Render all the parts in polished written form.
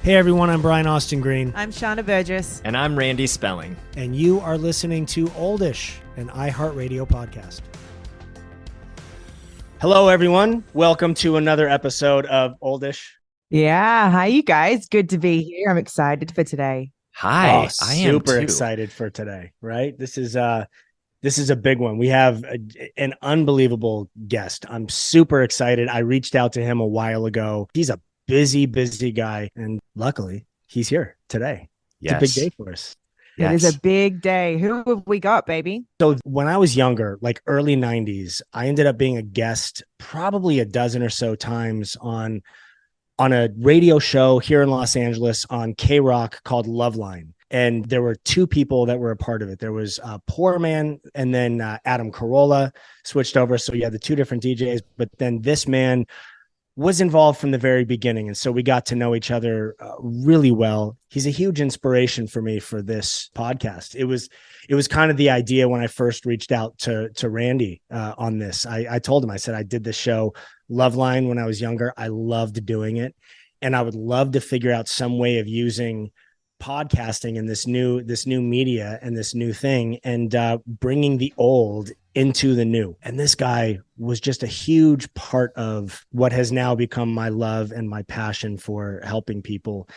Hey everyone, I'm Brian Austin Green. I'm Shauna Burgess. And I'm Randy Spelling. And you are listening to Oldish, an iHeartRadio podcast. Hello everyone. Welcome to another episode of Oldish. Yeah. Hi, you guys. Good to be here. I'm excited for today. Hi. I am super too. excited for today, right? This is a big one. We have an unbelievable guest. I'm super excited. I reached out to him a while ago. He's a busy guy, and luckily he's here today. It's a big day for us. It is a big day. Who have we got, baby? So when I was younger, like early 90s, I ended up being a guest probably a dozen or so times on a radio show here in Los Angeles on K-Rock called Loveline. And there were two people that were a part of it. There was Poor Man, and then Adam Carolla switched over. So you had the two different DJs, but then this man was involved from the very beginning. And so we got to know each other really well. He's a huge inspiration for me for this podcast. It was kind of the idea when I first reached out to Randy on this. I told him, I said, I did this show Loveline when I was younger. I loved doing it. And I would love to figure out some way of using podcasting and this new media and this new thing and bringing the old into the new. And this guy was just a huge part of what has now become my love and my passion for helping people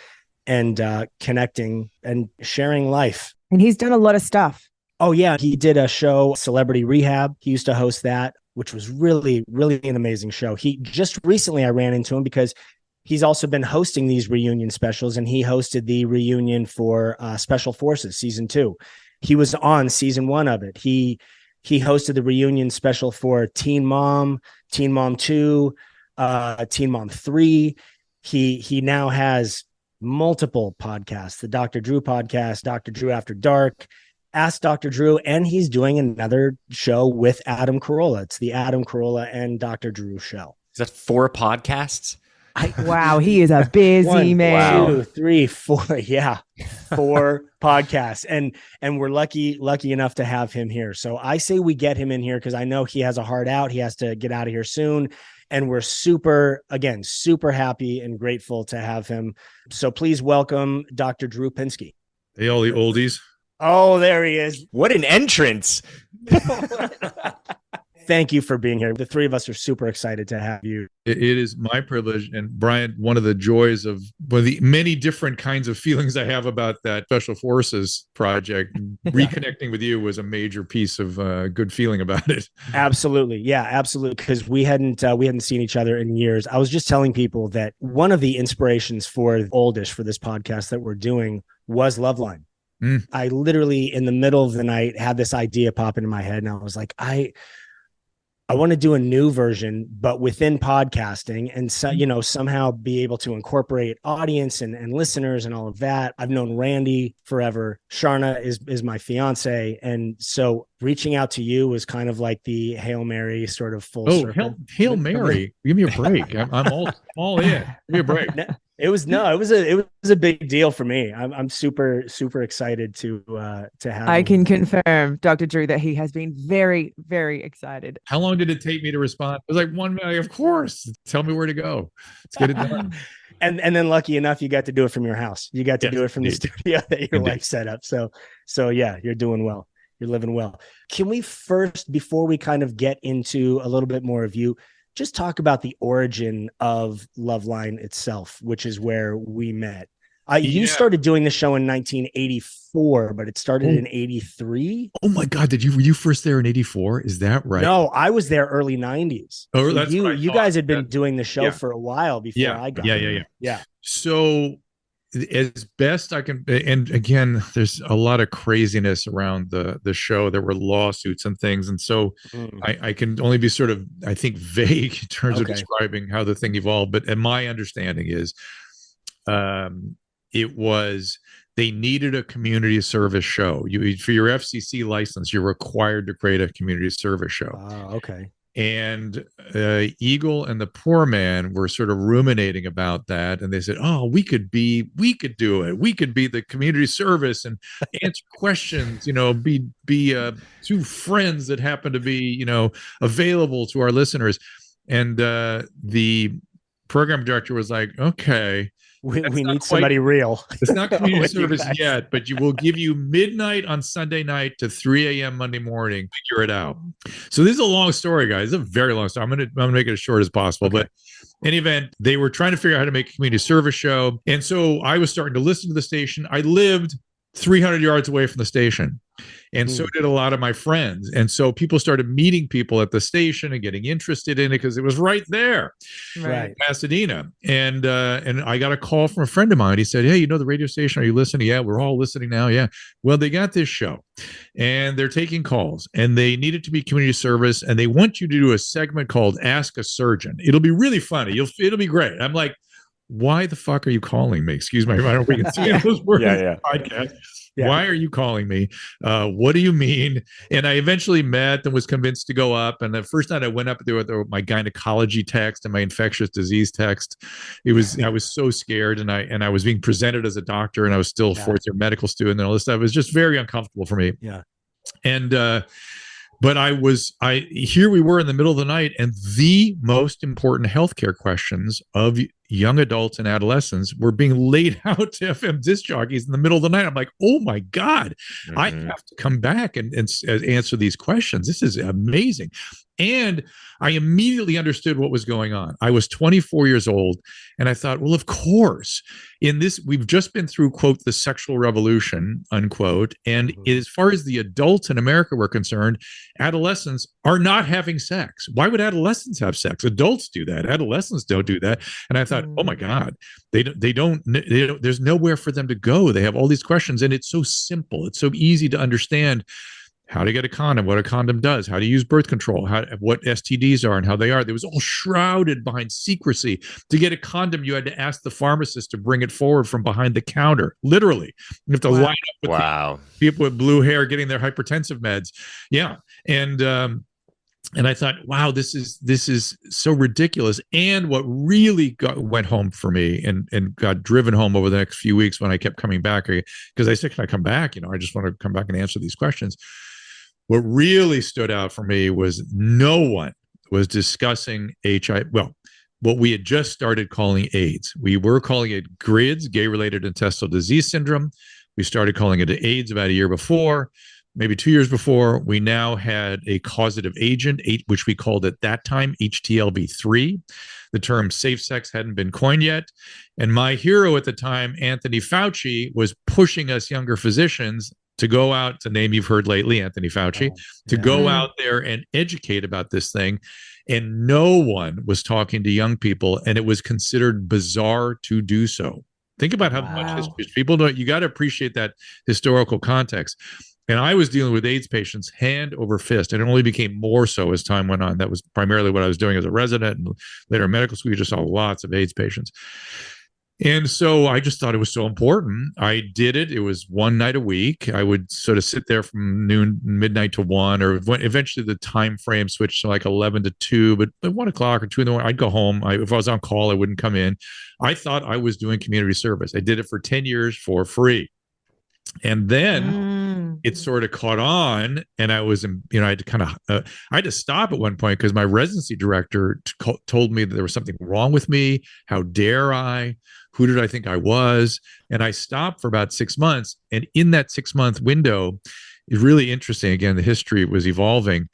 and connecting and sharing life. And he's done a lot of stuff. Oh yeah. He did a show, Celebrity Rehab. He used to host that, which was really, really an amazing show. He just recently, I ran into him because he's also been hosting these reunion specials, and he hosted the reunion for Special Forces season 2. He was on season 1 of it. He hosted the reunion special for Teen Mom 2, Teen Mom 3. He now has multiple podcasts, the Dr. Drew podcast, Dr. Drew After Dark, Ask Dr. Drew, and he's doing another show with Adam Carolla. It's the Adam Carolla and Dr. Drew show. Is that 4 podcasts? Wow, he is a busy man. 1, 2, 3, 4. Yeah, 4 podcasts, and we're lucky enough to have him here. So I say we get him in here because I know he has a hard out. He has to get out of here soon, and we're super happy and grateful to have him. So please welcome Dr. Drew Pinsky. Hey, all the oldies. Oh, there he is. What an entrance. Thank you for being here. The three of us are super excited to have you. It is my privilege. And Brian, one of the joys of the many different kinds of feelings I have about that Special Forces project, reconnecting with you was a major piece of good feeling about it. Absolutely. Yeah, absolutely. Because we hadn't seen each other in years. I was just telling people that one of the inspirations for Oldish, for this podcast that we're doing, was Loveline. I literally, in the middle of the night, had this idea pop into my head, and I was like, I want to do a new version, but within podcasting, and so, somehow be able to incorporate audience and listeners and all of that. I've known Randy forever. Sharna is my fiance. And so reaching out to you was kind of like the Hail Mary sort of full circle. Hail Mary. Give me a break. I'm all in. Give me a break. It was a big deal for me. I'm super excited to have. I can confirm, Dr. Drew, that he has been very, very excited. How long did it take me to respond? It was like 1 minute. Of course. Tell me where to go. Let's get it done. And then lucky enough, you got to do it from your house. You got to do it from the studio that your wife set up. So yeah, you're doing well. You're living well. Can we first, before we kind of get into a little bit more of you, just talk about the origin of Loveline itself, which is where we met. You started doing the show in 1984, but it started in 83. Oh my God. Were you first there in 84? Is that right? No, I was there early 90s. Oh, so that's you guys had been doing the show for a while before I got there. Yeah. So as best I can, and again, there's a lot of craziness around the show. There were lawsuits and things, and so I can only be sort of, I think, vague in terms of describing how the thing evolved. But my understanding is, it was they needed a community service show. For your FCC license, you're required to create a community service show. Okay. And Eagle and the Poor Man were sort of ruminating about that, and they said, "Oh, we could do it. We could be the community service and answer questions. Be two friends that happen to be available to our listeners." And the program director was like, okay, We need quite somebody real. it's not community with you service guys. yet, but you will give you midnight on Sunday night to 3 a.m. Monday morning. Figure it out. So this is a long story, guys. It's a very long story. I'm gonna make it as short as possible. Okay. But in any event, they were trying to figure out how to make a community service show. And so I was starting to listen to the station. I lived 300 yards away from the station. And so did a lot of my friends. And so people started meeting people at the station and getting interested in it because it was right there, Right. Pasadena. And I got a call from a friend of mine. He said, hey, you know the radio station? Are you listening? Yeah, we're all listening now. Yeah. Well, they got this show and they're taking calls and they need it to be community service. And they want you to do a segment called Ask a Surgeon. It'll be really funny. It'll be great. I'm like, why the fuck are you calling me? Excuse me. I don't know if we can see those words in the podcast. Yeah. Why are you calling me? What do you mean? And I eventually met and was convinced to go up. And the first night I went up there with my gynecology text and my infectious disease text, I was so scared, and I was being presented as a doctor, and I was still a fourth year medical student and all this stuff. It was just very uncomfortable for me. Yeah. And but here we were in the middle of the night, and the most important healthcare questions of young adults and adolescents were being laid out to FM disc jockeys in the middle of the night. I'm like, oh my God, I have to come back and answer these questions. This is amazing. And I immediately understood what was going on. I was 24 years old, and I thought, well, of course, in this, we've just been through, quote, the sexual revolution, unquote. And as far as the adults in America were concerned, adolescents are not having sex. Why would adolescents have sex? Adults do that. Adolescents don't do that. And I thought, oh my God, they don't, there's nowhere for them to go. They have all these questions, and it's so simple. It's so easy to understand. How to get a condom, what a condom does, how to use birth control, what STDs are and how they are. It was all shrouded behind secrecy. To get a condom, you had to ask the pharmacist to bring it forward from behind the counter. Literally, you have to line up with people with blue hair getting their hypertensive meds. Yeah, and I thought, wow, this is so ridiculous. And what really went home for me and got driven home over the next few weeks when I kept coming back, because I said, can I come back? I just want to come back and answer these questions. What really stood out for me was no one was discussing HIV. Well, what we had just started calling AIDS. We were calling it GRIDS, gay-related intestinal disease syndrome. We started calling it AIDS about a year before, maybe 2 years before. We now had a causative agent, which we called at that time HTLV3. The term safe sex hadn't been coined yet. And my hero at the time, Anthony Fauci, was pushing us younger physicians to go out, to name you've heard lately, Anthony Fauci, to go out there and educate about this thing. And no one was talking to young people, and it was considered bizarre to do so. Think about how much history people don't. You got to appreciate that historical context. And I was dealing with AIDS patients hand over fist, and it only became more so as time went on. That was primarily what I was doing as a resident, and later in medical school, you just saw lots of AIDS patients. And so I just thought it was so important. I did it. It was one night a week. I would sort of sit there from midnight to 1, or eventually the time frame switched to like 11 to 2, but at 1 o'clock or 2 in the morning, I'd go home. If I was on call, I wouldn't come in. I thought I was doing community service. I did it for 10 years for free. And then it sort of caught on, and I was, I had to kind of, I had to stop at one point because my residency director told me that there was something wrong with me. How dare I? Who did I think I was? And I stopped for about 6 months. And in that 6-month window, it's really interesting. Again, the history was evolving.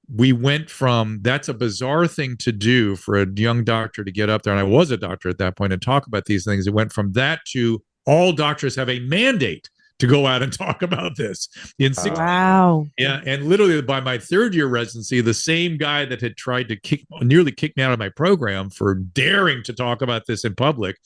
We went from, that's a bizarre thing to do for a young doctor to get up there, and I was a doctor at that point, and talk about these things. It went from that to all doctors have a mandate to go out and talk about this in 6 months. Yeah. And literally by my 3rd year residency, the same guy that had tried to nearly kick me out of my program for daring to talk about this in public,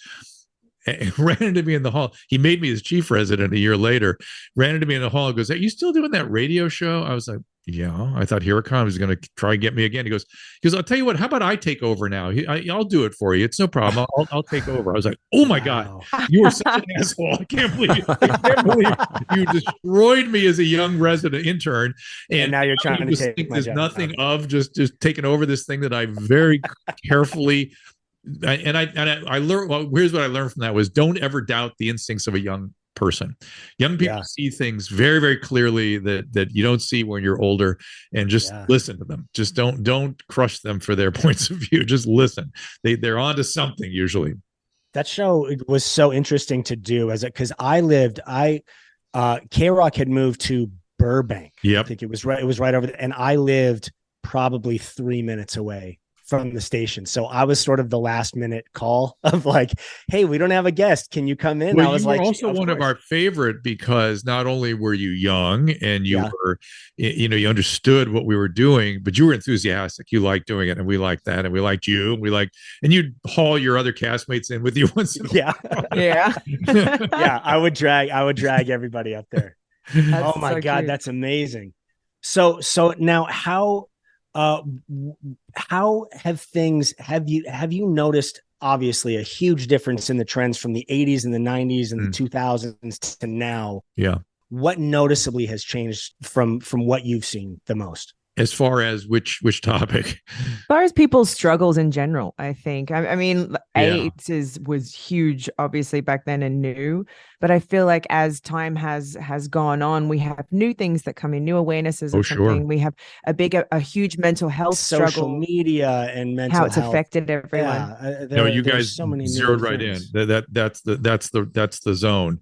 ran into me in the hall. He made me his chief resident a year later, ran into me in the hall and goes, are you still doing that radio show? I was like, yeah. I thought, here it comes. He's going to try and get me again. He goes, I'll tell you what, how about I take over now? I'll do it for you. It's no problem. I'll take over. I was like, oh my God, you are such an asshole. I can't believe you destroyed me as a young resident intern. And now you're trying to take my job. There's nothing of just taking over this thing that I very carefully. I learned. Well, here's what I learned from that was, don't ever doubt the instincts of a young person. Young people Yeah. see things very, very clearly that you don't see when you're older, and just Yeah. listen to them. Just don't crush them for their points of view. Just listen. They're onto something usually. That show was so interesting to do because K-Rock had moved to Burbank. Yep. I think it was right over there. And I lived probably 3 minutes away from the station. So I was sort of the last minute call of like, hey, we don't have a guest. Can you come in? Well, I was you were like, also one of our favorite because not only were you young and you were, you understood what we were doing, but you were enthusiastic. You liked doing it, and we liked that, and we liked you, and you'd haul your other castmates in with you once in a while. Yeah. Yeah. I would drag everybody up there. Oh my God, cute. that's amazing. So now how have you noticed obviously a huge difference in the trends from the 80s and the 90s and the 2000s to now? Yeah. What noticeably has changed from what you've seen the most? As far as which topic? As far as people's struggles in general, I think. I mean, AIDS was huge, obviously back then and new, but I feel like as time has gone on, we have new things that come in, new awarenesses of something. Sure. We have a huge mental health Social struggle, media and mental how it's health. affected everyone. Yeah, No, you guys so many zeroed new right things. in. That's the zone.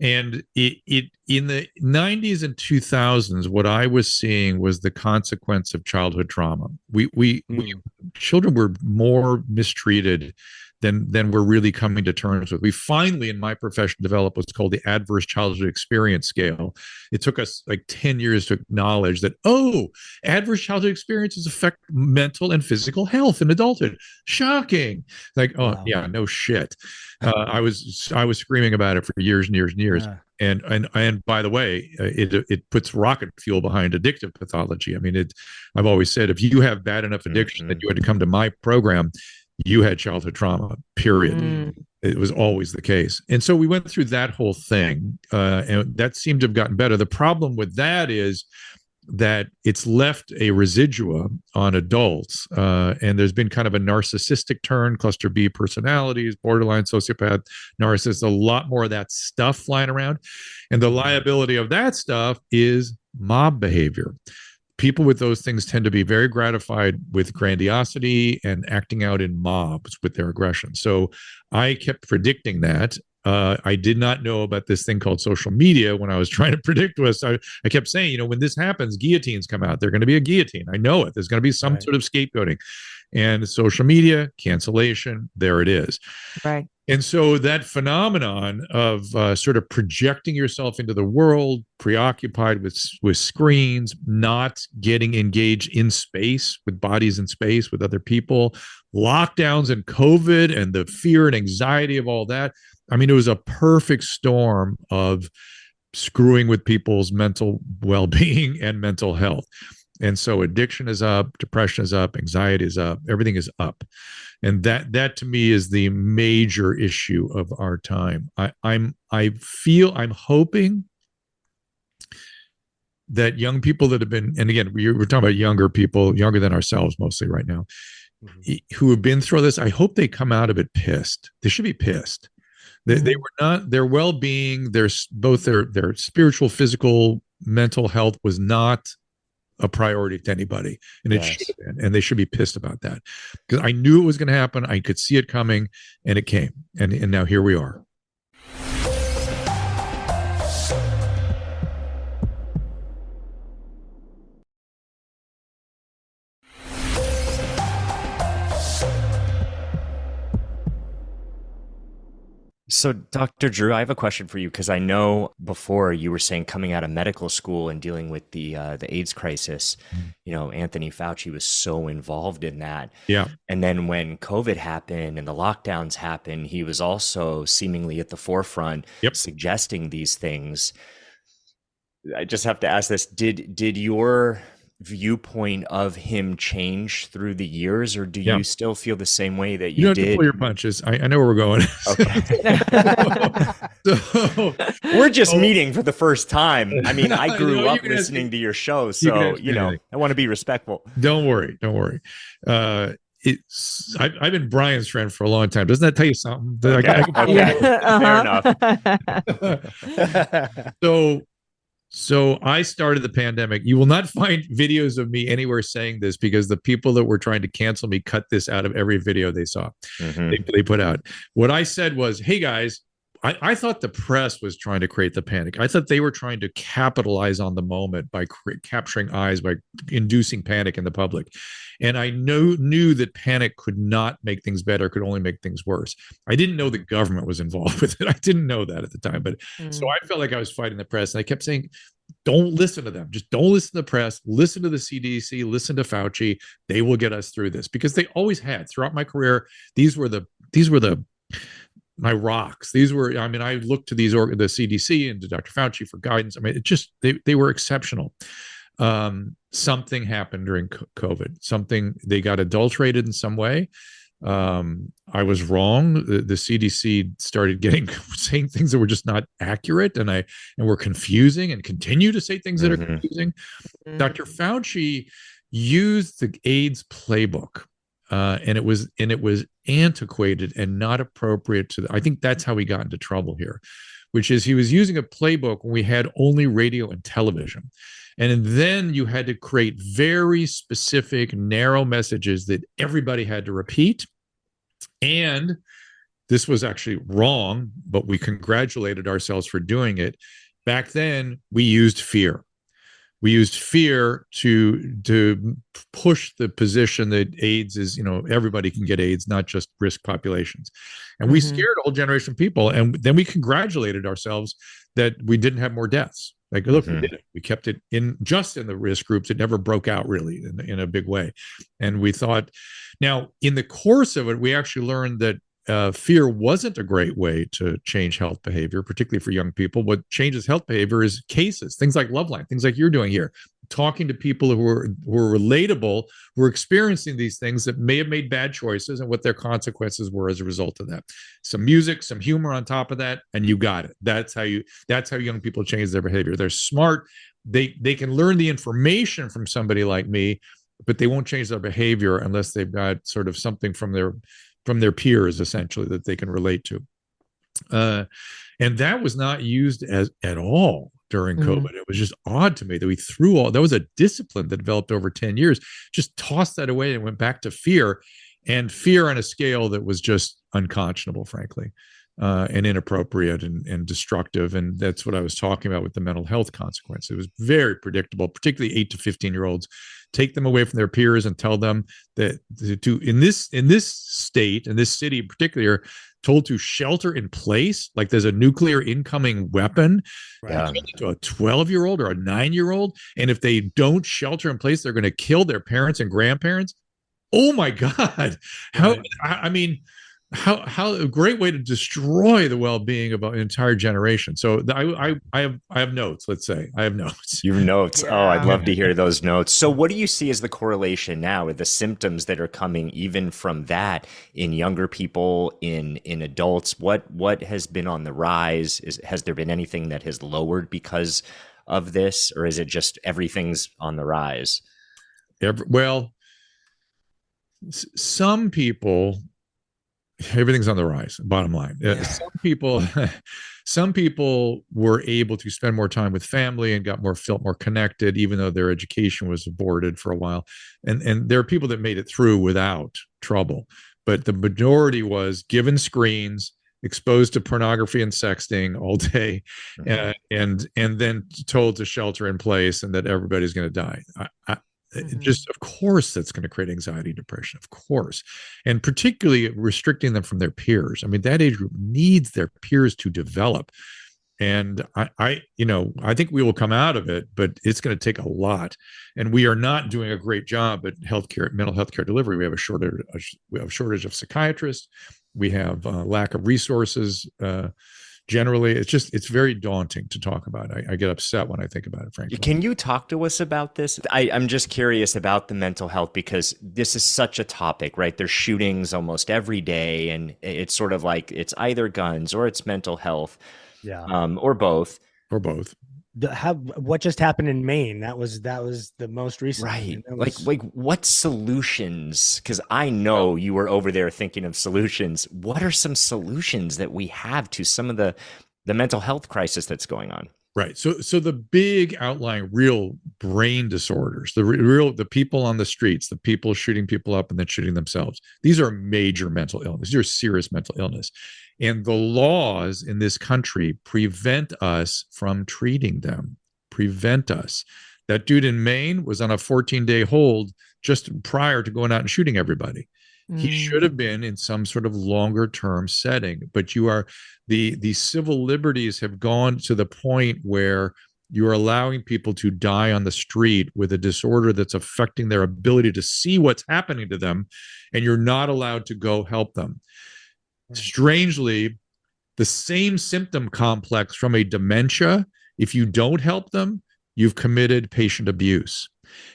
And it in the 90s and 2000s, what I was seeing was the consequence of childhood trauma. We children were more mistreated than we're really coming to terms with. We finally, in my profession, developed what's called the Adverse Childhood Experience Scale. It took us like 10 years to acknowledge that, adverse childhood experiences affect mental and physical health in adulthood. Shocking. Like, Wow. yeah, no shit. I was screaming about it for years and years and years. Yeah. And by the way, it puts rocket fuel behind addictive pathology. I mean, I've always said, if you have bad enough addiction that you had to come to my program, you had childhood trauma, period. It was always the case. And so we went through that whole thing, and that seemed to have gotten better. The problem with that is that it's left a residua on adults, and there's been kind of a narcissistic turn, cluster B personalities, borderline sociopath, narcissist, a lot more of that stuff flying around. And the liability of that stuff is mob behavior. People with those things tend to be very gratified with grandiosity and acting out in mobs with their aggression. So I kept predicting that. I did not know about this thing called social media when I was trying to predict this. I kept saying, when this happens, guillotines come out. They're going to be a guillotine. I know it. There's going to be some sort of scapegoating. And social media, cancellation, there it is. Right. And so that phenomenon of sort of projecting yourself into the world, preoccupied with screens, not getting engaged in space, with bodies in space, with other people, lockdowns and COVID and the fear and anxiety of all that. I mean, it was a perfect storm of screwing with people's mental well-being and mental health. And so addiction is up, depression is up, anxiety is up, everything is up. And that to me is the major issue of our time. I'm hoping that young people that have been, and again, we're talking about younger people, younger than ourselves mostly right now, who have been through this, I hope they come out of it pissed. They should be pissed. They were not, their well-being, their spiritual, physical, mental health was not a priority to anybody, and it should have been, and they should be pissed about that, because I knew it was going to happen. I could see it coming, and it came, and now here we are. So, Dr. Drew, I have a question for you, because I know before you were saying coming out of medical school and dealing with the AIDS crisis, Anthony Fauci was so involved in that. Yeah. And then when COVID happened and the lockdowns happened, he was also seemingly at the forefront suggesting these things. I just have to ask this. Did your viewpoint of him change through the years, or do you still feel the same way that you don't did? Have to pull your punches. I know where we're going. Okay. So, we're just meeting for the first time. I mean, I grew up listening to your show, so I want to be respectful. Don't worry. I've been Brian's friend for a long time. Doesn't that tell you something? Okay. Fair enough. So I started the pandemic. You will not find videos of me anywhere saying this because the people that were trying to cancel me cut this out of every video they saw. They put out. What I said was, hey guys, I thought the press was trying to create the panic. I thought they were trying to capitalize on the moment by capturing eyes, by inducing panic in the public. And I knew that panic could not make things better, could only make things worse. I didn't know the government was involved with it. I didn't know that at the time. But so I felt like I was fighting the press. And I kept saying, don't listen to them. Just don't listen to the press. Listen to the CDC. Listen to Fauci. They will get us through this, because they always had throughout my career. These were my rocks. These were, I mean, I looked to the CDC and to Dr. Fauci for guidance. I mean, it just, they were exceptional. Something happened during COVID. They got adulterated in some way. I was wrong. The CDC started saying things that were just not accurate, and were confusing, and continue to say things that are confusing. Dr. Fauci used the AIDS playbook, and it was antiquated and not appropriate to I think that's how he got into trouble here, which is he was using a playbook when we had only radio and television. And then you had to create very specific, narrow messages that everybody had to repeat. And this was actually wrong, but we congratulated ourselves for doing it. Back then, we used fear. We used fear to push the position that AIDS is, everybody can get AIDS, not just risk populations. And we scared a whole generation of people. And then we congratulated ourselves that we didn't have more deaths. Like, look, we did it. We kept it in the risk groups. It never broke out really in a big way. And we thought, now in the course of it, we actually learned that fear wasn't a great way to change health behavior, particularly for young people. What changes health behavior is cases, things like Loveline, things like you're doing here, talking to people who are relatable, who are experiencing these things that may have made bad choices and what their consequences were as a result of that. Some music, some humor on top of that, and you got it. That's how young people change their behavior. They're smart. They can learn the information from somebody like me, but they won't change their behavior unless they've got sort of something from their peers, essentially, that they can relate to. And that was not used at all during COVID. It was just odd to me that we that was a discipline that developed over 10 years, just tossed that away and went back to fear, and fear on a scale that was just unconscionable, frankly, and inappropriate and destructive. And that's what I was talking about with the mental health consequence. It was very predictable, particularly 8 to 15-year-olds. Take them away from their peers and tell them that in this state, in this city in particular, told to shelter in place, like there's a nuclear incoming weapon, to a 12-year-old or a 9-year-old. And if they don't shelter in place, they're going to kill their parents and grandparents. Oh my God. How a great way to destroy the well-being of an entire generation. So I have notes. Let's say I have notes. You have notes. Yeah. Oh, I'd love to hear those notes. So what do you see as the correlation now with the symptoms that are coming even from that in younger people, in adults? What has been on the rise? Has there been anything that has lowered because of this, or is it just everything's on the rise? Some people, everything's on the rise, bottom line. Some people were able to spend more time with family and felt more connected, even though their education was aborted for a while. And there are people that made it through without trouble. But the majority was given screens, exposed to pornography and sexting all day, and then told to shelter in place and that everybody's going to die. Just, of course, that's going to create anxiety, depression, of course, and particularly restricting them from their peers. I mean, that age group needs their peers to develop, and I think we will come out of it, but it's going to take a lot, and we are not doing a great job at mental health care delivery. We have a shortage of psychiatrists. We have lack of resources. Generally, it's very daunting to talk about. I get upset when I think about it, frankly. Can you talk to us about this? I'm just curious about the mental health, because this is such a topic, right? There's shootings almost every day, and it's sort of like it's either guns or it's mental health, or both. what just happened in Maine? That was the most recent. Right. Like what solutions? Because I know you were over there thinking of solutions. What are some solutions that we have to some of the mental health crisis that's going on? Right. So the big outlying real brain disorders, the people on the streets, the people shooting people up and then shooting themselves, these are major mental illness. These are serious mental illness. And the laws in this country prevent us from treating them, prevent us. That dude in Maine was on a 14-day hold just prior to going out and shooting everybody. He should have been in some sort of longer term setting, but the civil liberties have gone to the point where you're allowing people to die on the street with a disorder that's affecting their ability to see what's happening to them, and you're not allowed to go help them. Strangely, the same symptom complex from a dementia, if you don't help them, you've committed patient abuse.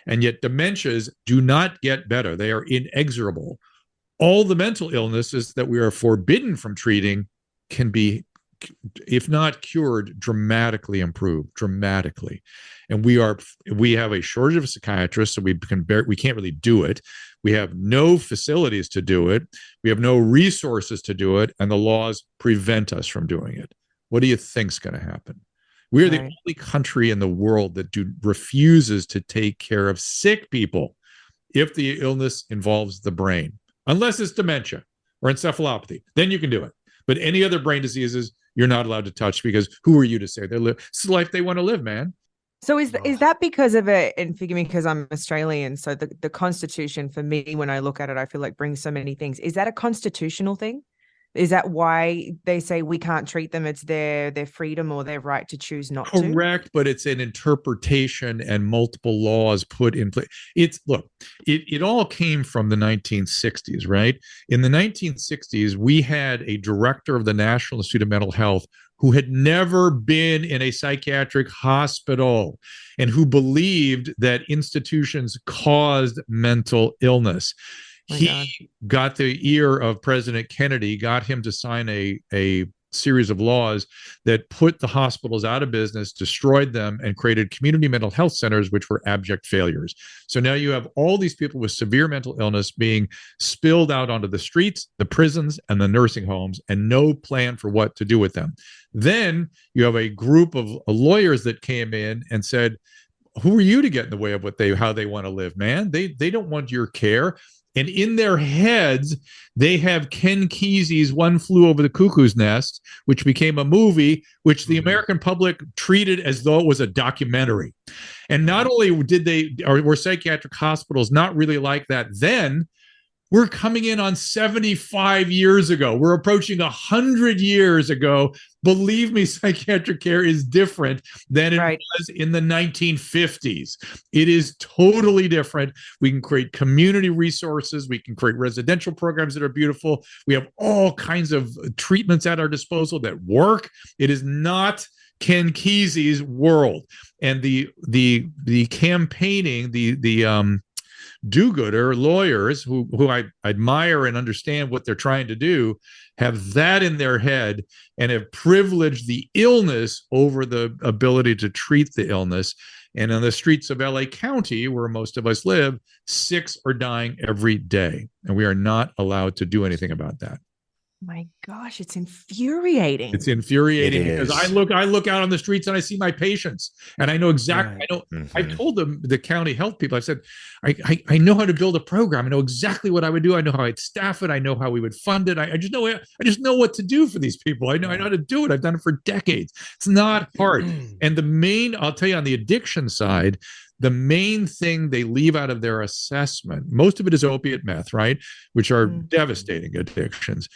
And yet dementias do not get better. They are inexorable. All the mental illnesses that we are forbidden from treating can be, if not cured, dramatically improved, dramatically. And we have a shortage of psychiatrists, so we can't really do it. We have no facilities to do it. We have no resources to do it, and the laws prevent us from doing it. What do you think's going to happen? We are the only country in the world that refuses to take care of sick people if the illness involves the brain. Unless it's dementia or encephalopathy, then you can do it. But any other brain diseases, you're not allowed to touch, because who are you to say it's the life they want to live, man? So is that because of it? And forgive me, because I'm Australian, so the Constitution for me, when I look at it, I feel like brings so many things. Is that a constitutional thing? Is that why they say we can't treat them? It's their freedom or their right to choose not to? Correct, but it's an interpretation and multiple laws put in place. It all came from the 1960s, right? In the 1960s, we had a director of the National Institute of Mental Health who had never been in a psychiatric hospital and who believed that institutions caused mental illness. He got the ear of President Kennedy, got him to sign a series of laws that put the hospitals out of business, destroyed them, and created community mental health centers, which were abject failures. So now you have all these people with severe mental illness being spilled out onto the streets, the prisons, and the nursing homes, and no plan for what to do with them. Then you have a group of lawyers that came in and said, who are you to get in the way of how they want to live, man? They don't want your care. And in their heads, they have Ken Kesey's One Flew Over the Cuckoo's Nest, which became a movie, which the American public treated as though it was a documentary. And not only were psychiatric hospitals not really like that then, we're coming in on 75 years ago. We're approaching 100 years ago. Believe me, psychiatric care is different than it was in the 1950s. It is totally different. We can create community resources. We can create residential programs that are beautiful. We have all kinds of treatments at our disposal that work. It is not Ken Kesey's world. And the campaigning, the do-gooder lawyers who I admire and understand what they're trying to do have that in their head and have privileged the illness over the ability to treat the illness. And on the streets of LA County, where most of us live, 6 are dying every day, and we are not allowed to do anything about that. My gosh, it's infuriating. It's infuriating because I look out on the streets and I see my patients, and I know exactly. I told the county health people, I said, I know how to build a program. I know exactly what I would do. I know how I'd staff it. I know how we would fund it. I just know what to do for these people. I know how to do it. I've done it for decades. It's not hard. And I'll tell you, on the addiction side, the main thing they leave out of their assessment, most of it is opiate meth, right? Which are devastating addictions.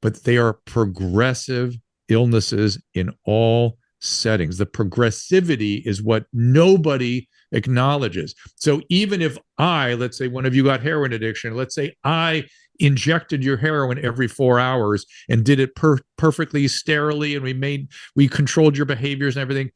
But they are progressive illnesses in all settings. The progressivity is what nobody acknowledges. So even if let's say one of you got heroin addiction, let's say I injected your heroin every 4 hours and did it perfectly sterilely, and we controlled your behaviors and everything,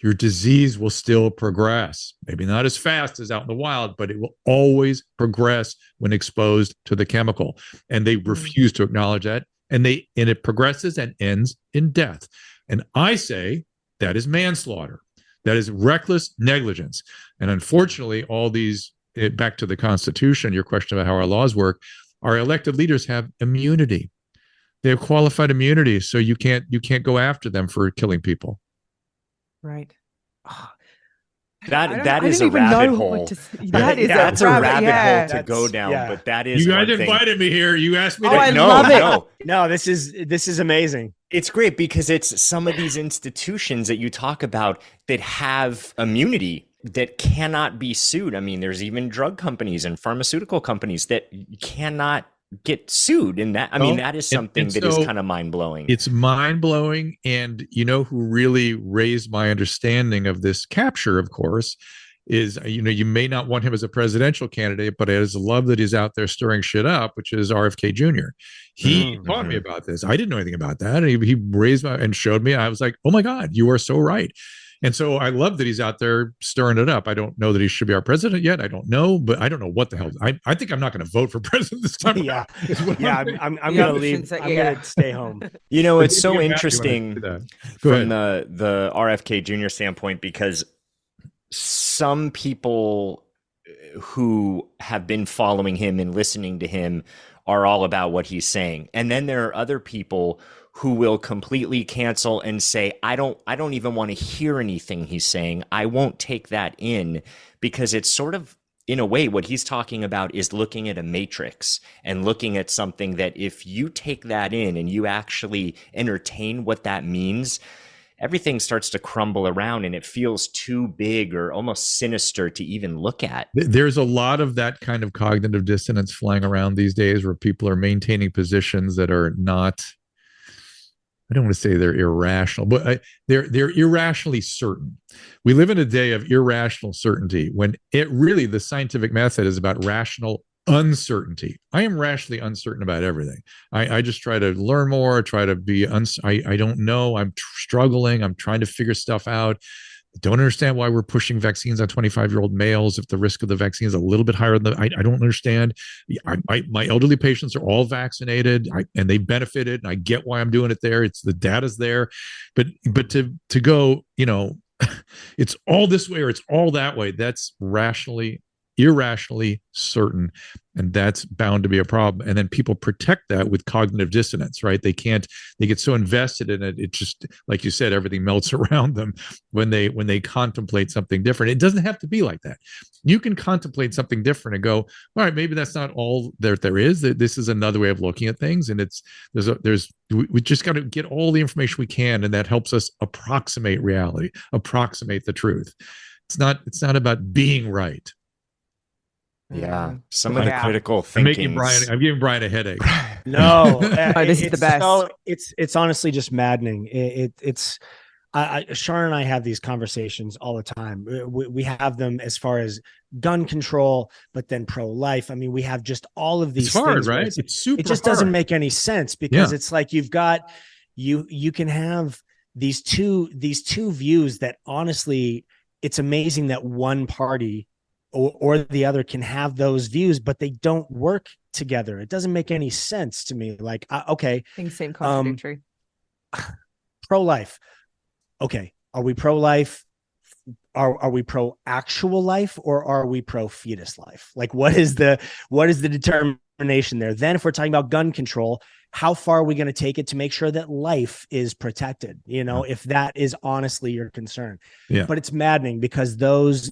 your disease will still progress. Maybe not as fast as out in the wild, but it will always progress when exposed to the chemical. And they refuse to acknowledge that. And it progresses and ends in death. And I say that is manslaughter. That is reckless negligence. And unfortunately, all these, back to the Constitution, your question about how our laws work, our elected leaders have immunity. They have qualified immunity, so you can't go after them for killing people. Right. Oh, that is a rabbit hole. That's a rabbit hole to go down. But that is, you guys invited me here. You asked me. I love it. No, this is amazing. It's great because it's some of these institutions that you talk about that have immunity that cannot be sued. I mean, there's even drug companies and pharmaceutical companies that cannot get sued. And that, I mean, that is something that is kind of mind-blowing. It's mind-blowing. And you know who really raised my understanding of this capture, of course, is, you may not want him as a presidential candidate, but I just love that he's out there stirring shit up, which is RFK Jr. He taught me about this. I didn't know anything about that. And he raised my and showed me. I was like, oh my God, you are so right. And so I love that he's out there stirring it up. I don't know that he should be our president yet. I don't know, but I don't know what the hell. I think I'm not going to vote for president this time. Yeah. I'm going to leave. I'm going to stay home. It's so interesting from the RFK Jr. standpoint, because some people who have been following him and listening to him are all about what he's saying. And then there are other people who will completely cancel and say, I don't even want to hear anything he's saying. I won't take that in, because it's sort of, in a way, what he's talking about is looking at a matrix and looking at something that if you take that in and you actually entertain what that means, everything starts to crumble around and it feels too big or almost sinister to even look at. There's a lot of that kind of cognitive dissonance flying around these days, where people are maintaining positions that are not, I don't want to say they're irrational, but they're irrationally certain. We live in a day of irrational certainty, when the scientific method is about rational uncertainty. I am rationally uncertain about everything. I just try to learn more, try to be, I don't know. I'm struggling. I'm trying to figure stuff out. Don't understand why we're pushing vaccines on 25-year-old males if the risk of the vaccine is a little bit higher than I don't understand. My elderly patients are all vaccinated, and they benefited, and I get why I'm doing it there. It's the data's there, but to go, it's all this way or it's all that way. That's irrationally certain, and that's bound to be a problem. And then people protect that with cognitive dissonance, right? They get so invested in it, it just, like you said, everything melts around them when they contemplate something different. It doesn't have to be like that. You can contemplate something different and go, all right, maybe that's not all there is. This is another way of looking at things, and we just got to get all the information we can, and that helps us approximate reality, approximate the truth. It's not about being right. Yeah, some of the critical thinking. I'm giving Brian a headache. No, this is the best. So it's honestly just maddening. Sharna and I have these conversations all the time. We have them as far as gun control, but then pro-life. I mean, we have just all of these things, right? It's super. It just doesn't make any sense, because it's like you can have these two views that, honestly, it's amazing that one party or the other can have those views, but they don't work together. It doesn't make any sense to me. Like, okay, things seem contradictory. Pro-life. Okay, are we pro-life? Are we pro-actual life, or are we pro-fetus life? Like, what is the determination there? Then, if we're talking about gun control, how far are we going to take it to make sure that life is protected? If that is honestly your concern. Yeah. But it's maddening, because those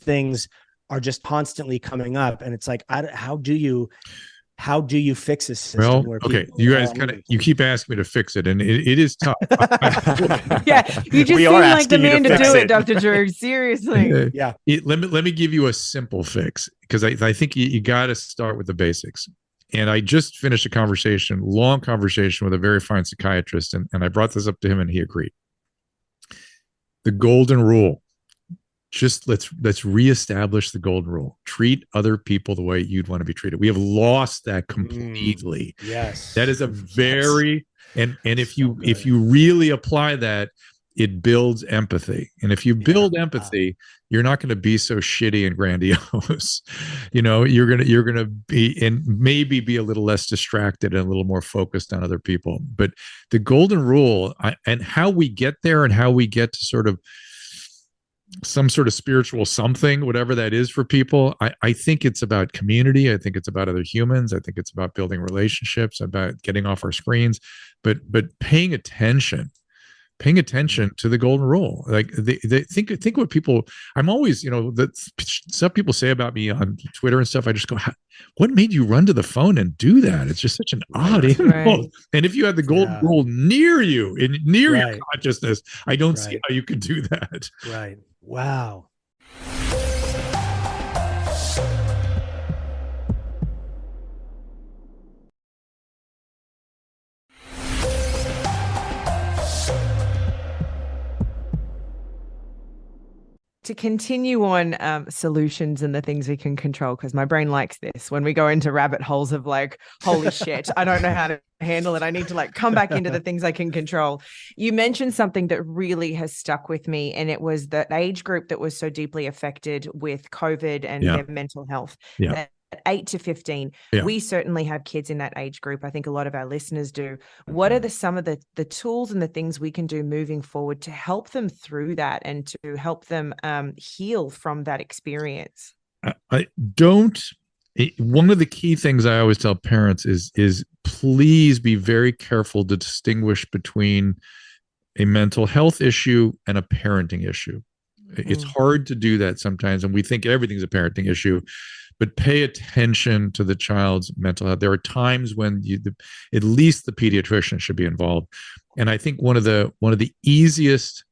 things are just constantly coming up, and it's like, how do you fix this system? Well, okay, you guys you keep asking me to fix it, and it is tough. Yeah, you just seem like the man to do it, Dr. Drew. Seriously. Yeah. Let me give you a simple fix, because I think you got to start with the basics. And I just finished a long conversation with a very fine psychiatrist, and I brought this up to him, and he agreed. The golden rule. Just let's reestablish the golden rule. Treat other people the way you'd want to be treated. We have lost that completely. Yes. That is a very, and if you really apply that, it builds empathy. And if you build empathy, you're not going to be so shitty and grandiose. You're going to be, and maybe be a little less distracted and a little more focused on other people. But the golden rule, and how we get there, and how we get to sort of some sort of spiritual something, whatever that is for people. I think it's about community. I think it's about other humans. I think it's about building relationships, about getting off our screens, but paying attention to the golden rule. Like they think what people, I'm always, that stuff people say about me on Twitter and stuff. I just go, what made you run to the phone and do that? It's just such an odd impulse. Right. And if you had the golden rule near you, near your consciousness, I don't see how you could do that. Right. Wow. To continue on solutions and the things we can control, because my brain likes this. When we go into rabbit holes of like, holy shit, I don't know how to handle it. I need to like come back into the things I can control. You mentioned something that really has stuck with me, and it was the age group that was so deeply affected with COVID and their mental health. Yeah. 8 to 15. We certainly have kids in that age group. I think a lot of our listeners do. What are some of the tools and the things we can do moving forward to help them through that and to help them heal from that experience? One of the key things I always tell parents is please be very careful to distinguish between a mental health issue and a parenting issue. It's hard to do that sometimes, and we think everything's a parenting issue. But pay attention to the child's mental health. There are times when at least the pediatrician should be involved. And I think one of the easiest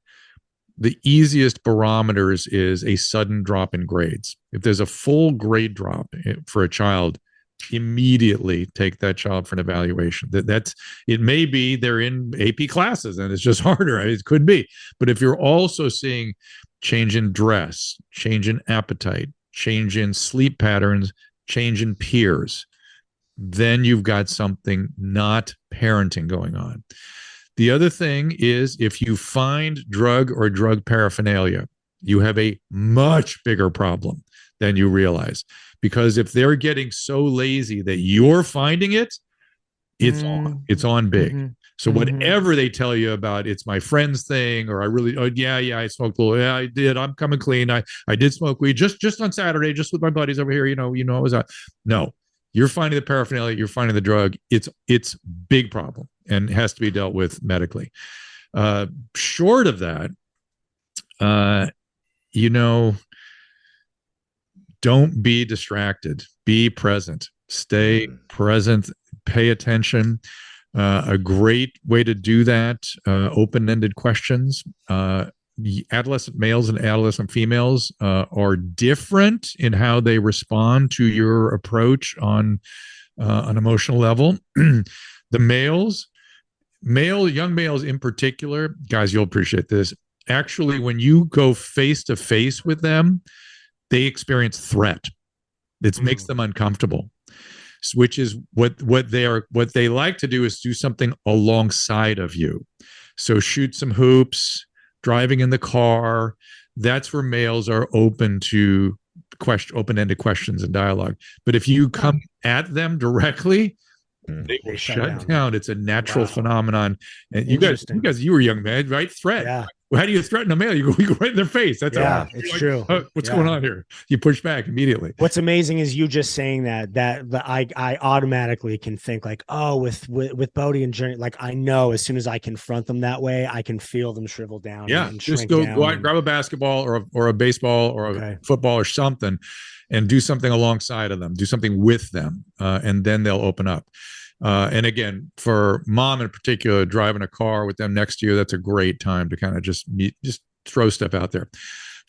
barometers is a sudden drop in grades. If there's a full grade drop for a child, immediately take that child for an evaluation. It may be they're in AP classes and it's just harder. It could be. But if you're also seeing change in dress, change in appetite, change in sleep patterns, change in peers, then you've got something not parenting going on. The other thing is, if you find drug or drug paraphernalia, you have a much bigger problem than you realize. Because if they're getting so lazy that you're finding it, it's on big. So whatever they tell you about, it's my friend's thing, or I smoked a little. Yeah, I did. I'm coming clean. I did smoke weed just on Saturday, just with my buddies over here. It was no. You're finding the paraphernalia. You're finding the drug. It's big problem and has to be dealt with medically. Short of that, don't be distracted. Be present. Stay present. Pay attention. A great way to do that, open-ended questions. Adolescent males and adolescent females are different in how they respond to your approach on an emotional level. The young males in particular, guys, you'll appreciate this. Actually, when you go face to face with them, they experience threat. It makes them uncomfortable. Which is what they like to do is do something alongside of you. So shoot some hoops, driving in the car. That's where males are open to open-ended questions and dialogue. But if you come at them directly, they will shut down. It's a natural phenomenon. And you were young men, right? Threat. Yeah. Well, how do you threaten a male? You go right in their face. That's it's true. What's going on here? You push back immediately. What's amazing is you just saying that I automatically can think like, oh, with Bodhi and Journey, like I know as soon as I confront them that way, I can feel them shrivel down. Yeah, and just go out and grab a basketball or a baseball or a football or something, and do something alongside of them. Do something with them, and then they'll open up. And again, for mom in particular, driving a car with them next to you, that's a great time to kind of just throw stuff out there.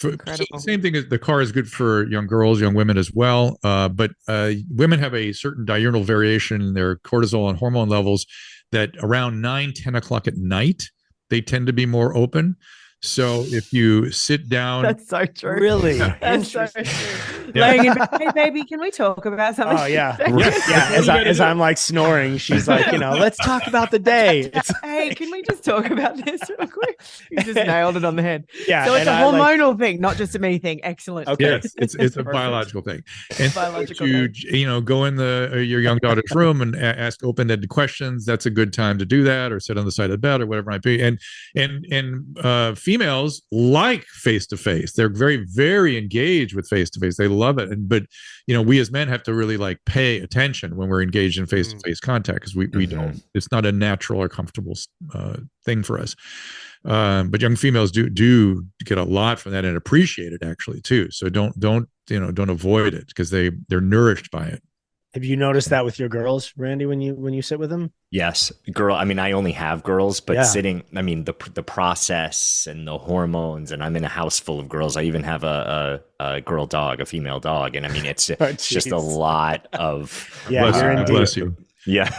So the same thing is the car is good for young girls, young women as well. But women have a certain diurnal variation in their cortisol and hormone levels that around 9-10 o'clock at night, they tend to be more open. So if you sit down, that's so true. Really, that's so true. Laying in bed, hey baby, can we talk about something? Oh yeah, As I'm like snoring, she's like, let's talk about the day. Hey, can we just talk about this real quick? You just nailed it on the head. Yeah, so it's a hormonal thing, not just a me thing. Excellent. Okay, yes, it's a biological thing. And biological go in your young daughter's room and ask open-ended questions. That's a good time to do that, or sit on the side of the bed, or whatever it might be. And females females like face-to-face. They're very, very engaged with face-to-face. They love it. But we as men have to really like pay attention when we're engaged in face-to-face contact, because we don't, it's not a natural or comfortable thing for us. But young females do get a lot from that and appreciate it actually too. So don't avoid it, because they're nourished by it. Have you noticed that with your girls, Randy, when you sit with them? Yes. I mean, I only have girls, but sitting, I mean, the process and the hormones, and I'm in a house full of girls. I even have a girl dog, a female dog. And I mean, it's just a lot of, bless you. Yeah.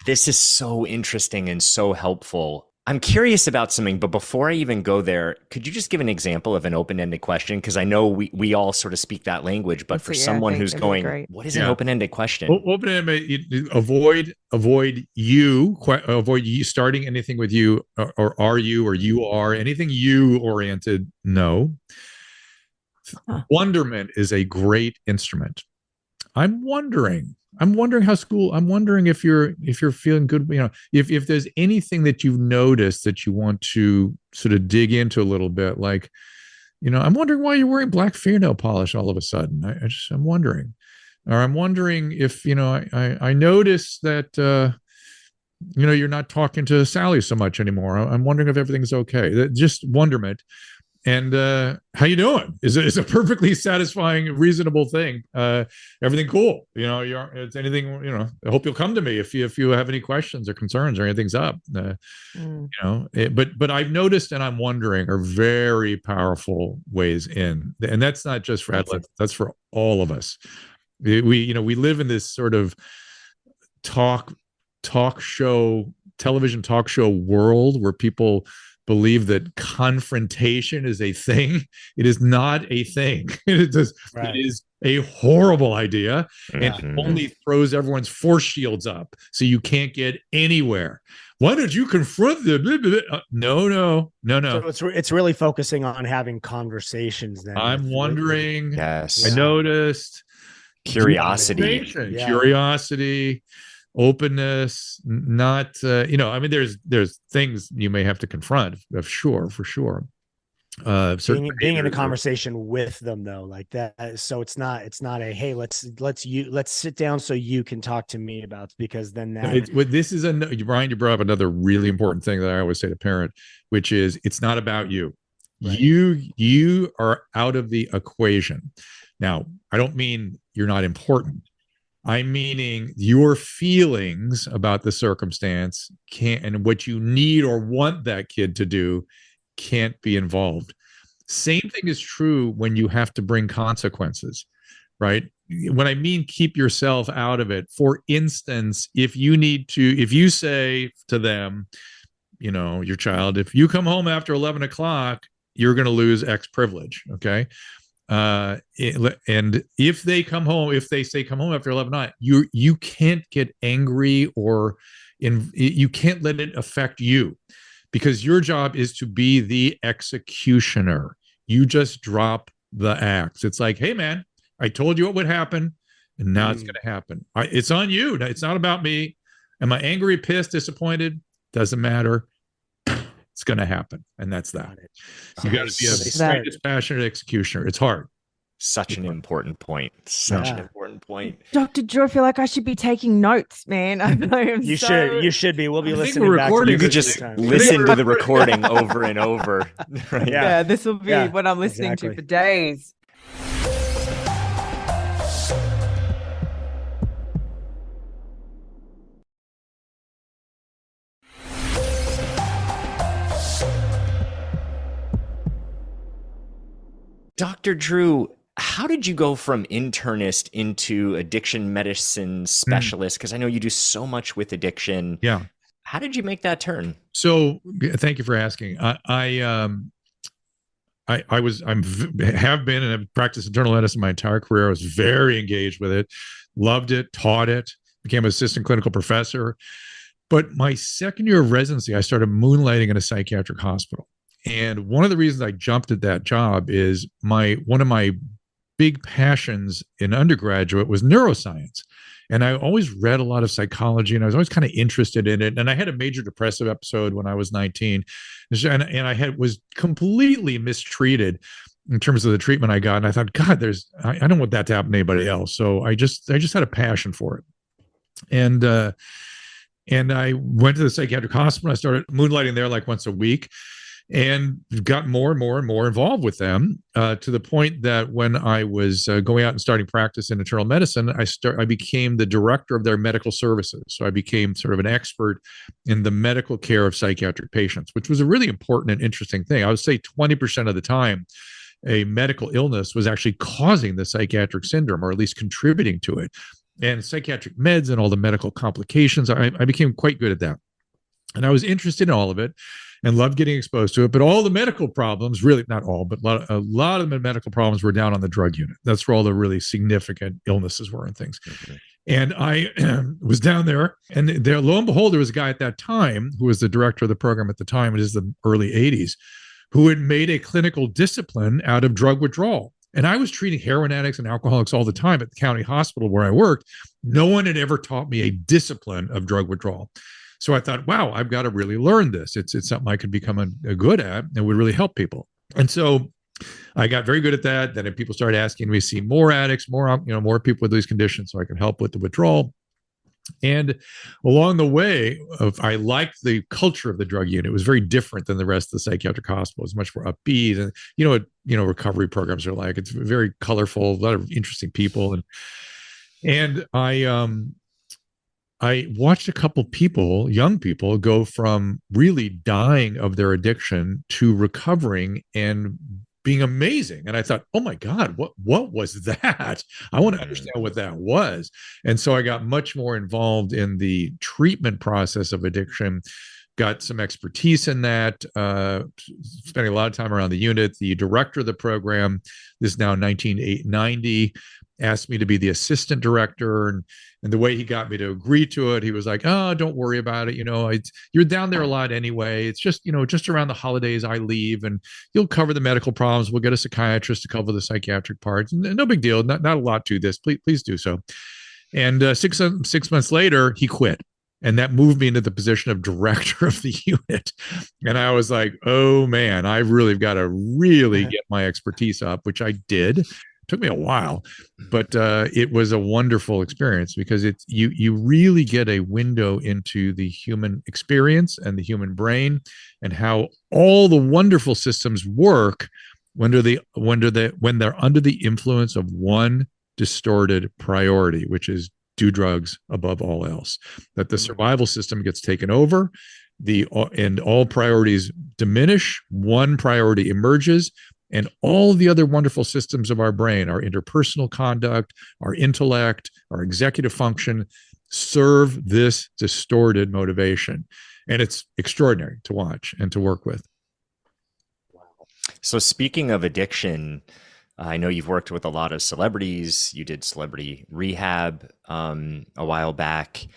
This is so interesting and so helpful. I'm curious about something, but before I even go there, could you just give an example of an open-ended question? Because I know we all sort of speak that language, but for someone who's going, what is an open-ended question? Open-ended, avoid you starting anything with you, or are you, or you are, anything you oriented. No. Wonderment is a great instrument. I'm wondering how school, I'm wondering if you're feeling good, if there's anything that you've noticed that you want to sort of dig into a little bit, like, I'm wondering why you're wearing black fingernail polish all of a sudden. I'm wondering, or I'm wondering if, I noticed that, you're not talking to Sally so much anymore. I'm wondering if everything's okay. Just wonderment. And how you doing is a perfectly satisfying, reasonable thing. Everything cool? It's anything? I hope you'll come to me if you have any questions or concerns or anything's up. But I've noticed, and I'm wondering, are very powerful ways in, and that's not just for adolescents. That's for all of us. We live in this sort of television talk show world where people believe that confrontation is a thing. It is not a thing. It is a horrible idea, and it only throws everyone's force shields up, so you can't get anywhere. Why don't you confront them? No. So it's really focusing on having conversations. Then I'm wondering. Yes, I noticed curiosity. Openness, not I mean, there's things you may have to confront, for sure. Being in a conversation with them though, like that, so it's not a hey, let's sit down so you can talk to me about, because then this is Brian, you brought up another really important thing that I always say to parent, which is it's not about you. Right. You are out of the equation. Now, I don't mean you're not important. I'm meaning your feelings about the circumstance and what you need or want that kid to do can't be involved. Same thing is true when you have to bring consequences, right? When I mean keep yourself out of it. For instance, if you say to them, your child, if you come home after 11 o'clock, you're going to lose X privilege. Okay. And if they say come home after 11 night, you can't get angry or you can't let it affect you, because your job is to be the executioner. You just drop the axe. It's like, hey man, I told you what would happen, and now it's going to happen. It's on you. It's not about me. Am I angry, pissed, disappointed? Doesn't matter. It's going to happen. And that's that. You got to be a dispassionate executioner. It's hard. Such an important point. An important point. Dr. Drew, I feel like I should be taking notes, man. You should be. We'll be listening back. You could just listen to the recording over and over. Right? Yeah, this will be what I'm listening to for days. Dr. Drew, how did you go from internist into addiction medicine specialist? Because I know you do so much with addiction. Yeah. How did you make that turn? So thank you for asking. I have been and have practiced internal medicine my entire career. I was very engaged with it, loved it, taught it, became an assistant clinical professor. But my second year of residency, I started moonlighting in a psychiatric hospital. And one of the reasons I jumped at that job is one of my big passions in undergraduate was neuroscience. And I always read a lot of psychology, and I was always kind of interested in it. And I had a major depressive episode when I was 19, and I was completely mistreated in terms of the treatment I got. And I thought, God, I don't want that to happen to anybody else. So I just had a passion for it. And I went to the psychiatric hospital. I started moonlighting there like once a week, and got more and more and more involved with them, to the point that when I was going out and starting practice in internal medicine, I became the director of their medical services. So I became sort of an expert in the medical care of psychiatric patients, which was a really important and interesting thing. I would say 20% of the time, a medical illness was actually causing the psychiatric syndrome, or at least contributing to it. And psychiatric meds and all the medical complications, I became quite good at that. And I was interested in all of it and loved getting exposed to it. But all the medical problems, really not all, but a lot of the medical problems were down on the drug unit. That's where all the really significant illnesses were and things. Mm-hmm. And I was down there, and there, lo and behold, there was a guy at that time who was the director of the program at the time. It is the early 80s, who had made a clinical discipline out of drug withdrawal. And I was treating heroin addicts and alcoholics all the time at the county hospital where I worked. No one had ever taught me a discipline of drug withdrawal. So I thought, wow, I've got to really learn this. It's something I could become a good at and would really help people. And so I got very good at that. Then people started asking me to see more addicts, more people with these conditions, so I could help with the withdrawal. And along the way, I liked the culture of the drug unit. It was very different than the rest of the psychiatric hospital. It was much more upbeat, and recovery programs are like. It's very colorful, a lot of interesting people, and I watched a couple people, young people, go from really dying of their addiction to recovering and being amazing. And I thought, oh my God, what was that? I want to understand what that was. And so I got much more involved in the treatment process of addiction, got some expertise in that, spending a lot of time around the unit. The director of the program, this is now 1990, asked me to be the assistant director. And the way he got me to agree to it, he was like, oh, don't worry about it. You're down there a lot anyway. It's just, just around the holidays I leave, and you'll cover the medical problems. We'll get a psychiatrist to cover the psychiatric parts. No big deal. Not a lot to this. Please do so. And 6 months later, he quit. And that moved me into the position of director of the unit. And I was like, oh man, I've really got to get my expertise up, which I did. Took me a while, but it was a wonderful experience, because you really get a window into the human experience and the human brain, and how all the wonderful systems work when they're under the influence of one distorted priority, which is do drugs above all else. That the survival system gets taken over, and all priorities diminish. One priority emerges. And all the other wonderful systems of our brain, our interpersonal conduct, our intellect, our executive function, serve this distorted motivation. And it's extraordinary to watch and to work with. So speaking of addiction, I know you've worked with a lot of celebrities. You did celebrity rehab a while back.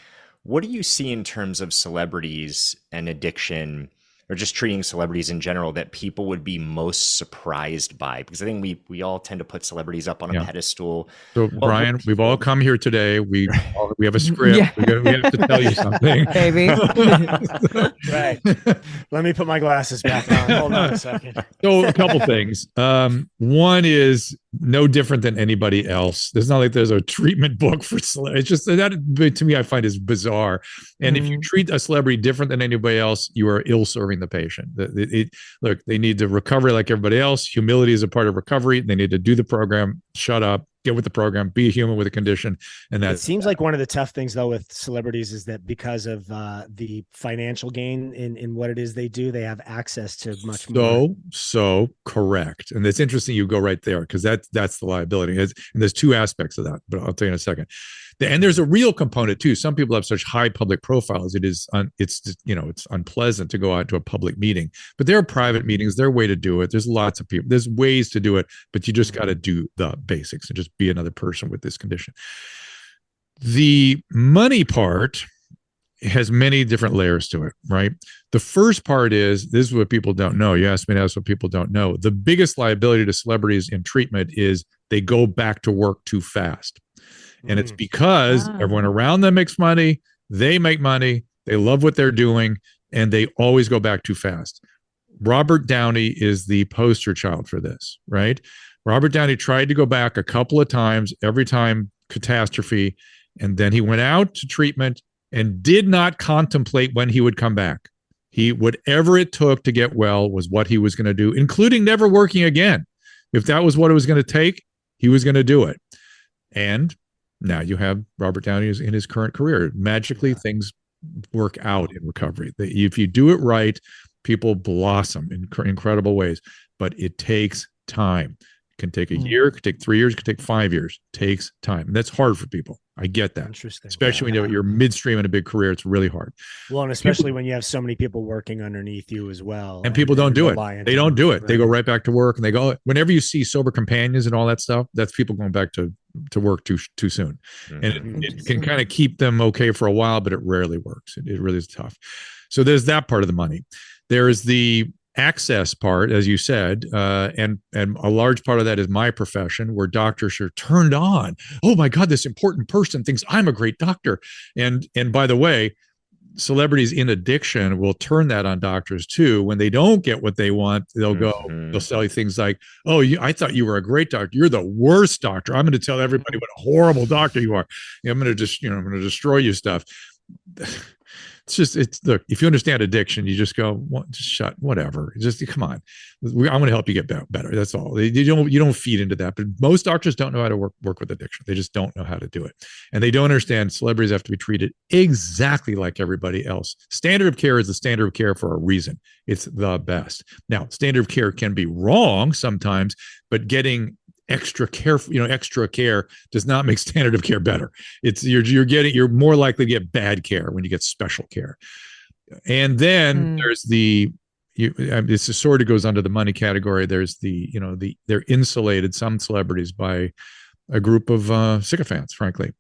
What do you see in terms of celebrities and addiction, or just treating celebrities in general, that people would be most surprised by? Because I think we all tend to put celebrities up on a pedestal. So Brian, we've all come here today. We have a script. Yeah. We have to tell you something. Baby. Right. Let me put my glasses back on. Hold on a second. So a couple things. One is no different than anybody else. There's not like there's a treatment book for celebrities. It's just that, to me, I find is bizarre. And if you treat a celebrity different than anybody else, you are ill-serving the patient. Look, they need to recover like everybody else. Humility is a part of recovery. They need to do the program, shut up, get with the program, be a human with a condition. And that seems like one of the tough things, though, with celebrities is that because of the financial gain in what it is they do, they have access to much more. So correct. And it's interesting you go right there, because that's the liability. And there's two aspects of that, but I'll tell you in a second. And there's a real component too. Some people have such high public profiles. It's unpleasant to go out to a public meeting, but there are private meetings. There are ways to do it. There's lots of people. There's ways to do it, but you just got to do the basics and just be another person with this condition. The money part has many different layers to it, right? The first part is, this is what people don't know. You asked me to ask what people don't know. The biggest liability to celebrities in treatment is they go back to work too fast. And it's because everyone around them makes money, they make money, they love what they're doing, and they always go back too fast. Robert Downey is the poster child for this, right? Robert Downey tried to go back a couple of times, every time catastrophe, and then he went out to treatment and did not contemplate when he would come back. Whatever it took to get well was what he was going to do, including never working again. If that was what it was going to take, he was going to do it. And now you have Robert Downey in his current career. Magically, things work out in recovery. If you do it right, people blossom in incredible ways, but it takes time. It can take a year, it could take 3 years, it could take 5 years. It takes time. And that's hard for people. I get that. Interesting. Especially when you're midstream in a big career, it's really hard. Well, and especially when you have so many people working underneath you as well. And people don't do it. They don't do it. They go right back to work, and they go, whenever you see sober companions and all that stuff, that's people going back to work too soon. And it can kind of keep them okay for a while, but it rarely works. It really is tough. So there's that part of the money. There is the access part, as you said, and a large part of that is my profession, where doctors are turned on. Oh my God, this important person thinks I'm a great doctor. And by the way, celebrities in addiction will turn that on doctors too. When they don't get what they want, they'll sell you things like, oh, I thought you were a great doctor. You're the worst doctor. I'm going to tell everybody what a horrible doctor you are. I'm going to destroy you stuff. Look, if you understand addiction, you just go, whatever. Just come on. I'm going to help you get better. That's all. You don't feed into that. But most doctors don't know how to work with addiction. They just don't know how to do it. And they don't understand celebrities have to be treated exactly like everybody else. Standard of care is the standard of care for a reason. It's the best. Now, standard of care can be wrong sometimes, but getting extra care does not make standard of care better. It's you're more likely to get bad care when you get special care. And then there's this sort of goes under the money category. There's they're insulated, some celebrities, by a group of sycophants, frankly.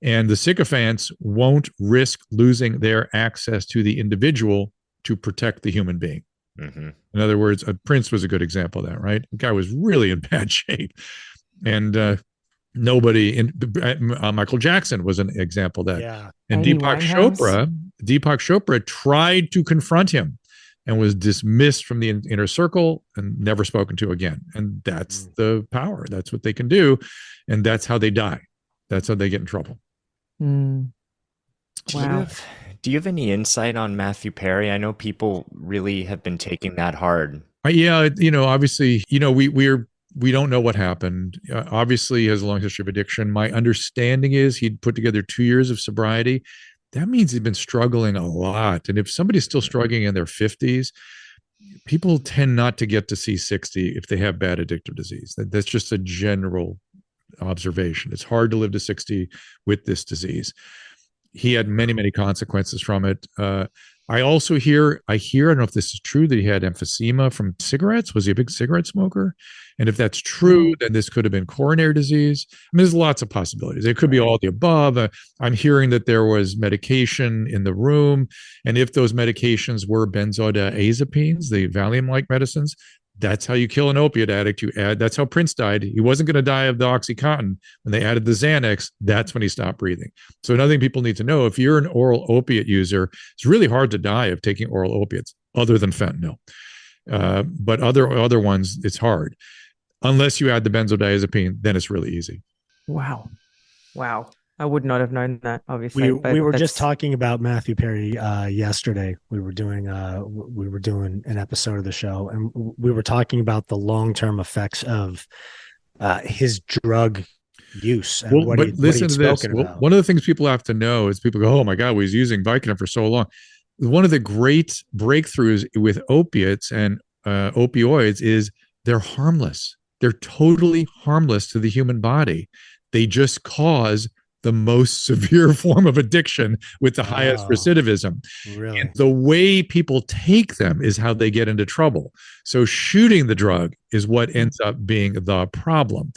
And the sycophants won't risk losing their access to the individual to protect the human being. In other words, Prince was a good example of that, right? The guy was really in bad shape. And Michael Jackson was an example of that. Yeah. And Deepak Chopra tried to confront him and was dismissed from the inner circle and never spoken to again. And that's the power. That's what they can do. And that's how they die. That's how they get in trouble. Wow. Do you have any insight on Matthew Perry? I know people really have been taking that hard. Yeah, obviously, we don't know what happened. Obviously, he has a long history of addiction. My understanding is he'd put together 2 years of sobriety. That means he's been struggling a lot. And if somebody's still struggling in their 50s, people tend not to get to see 60 if they have bad addictive disease. That's just a general observation. It's hard to live to 60 with this disease. He had many, many consequences from it. I also hear, I don't know if this is true, that he had emphysema from cigarettes. Was he a big cigarette smoker? And if that's true, then this could have been coronary disease. I mean, there's lots of possibilities. It could be all the above. I'm hearing that there was medication in the room. And if those medications were benzodiazepines, the Valium-like medicines, that's how you kill an opiate addict. That's how Prince died. He wasn't going to die of the Oxycontin. When they added the Xanax, that's when he stopped breathing. So another thing people need to know, if you're an oral opiate user, it's really hard to die of taking oral opiates other than fentanyl. But other ones, it's hard. Unless you add the benzodiazepine, then it's really easy. Wow. I would not have known that, obviously. We were just talking about Matthew Perry yesterday. We were doing an episode of the show, and we were talking about the long-term effects of his drug use. And listen to this. One of the things people have to know is people go, "Oh my God, we was using Vicodin for so long." One of the great breakthroughs with opiates and opioids is they're harmless. They're totally harmless to the human body. They just cause the most severe form of addiction with the highest recidivism. Really? And the way people take them is how they get into trouble. So shooting the drug is what ends up being the problem.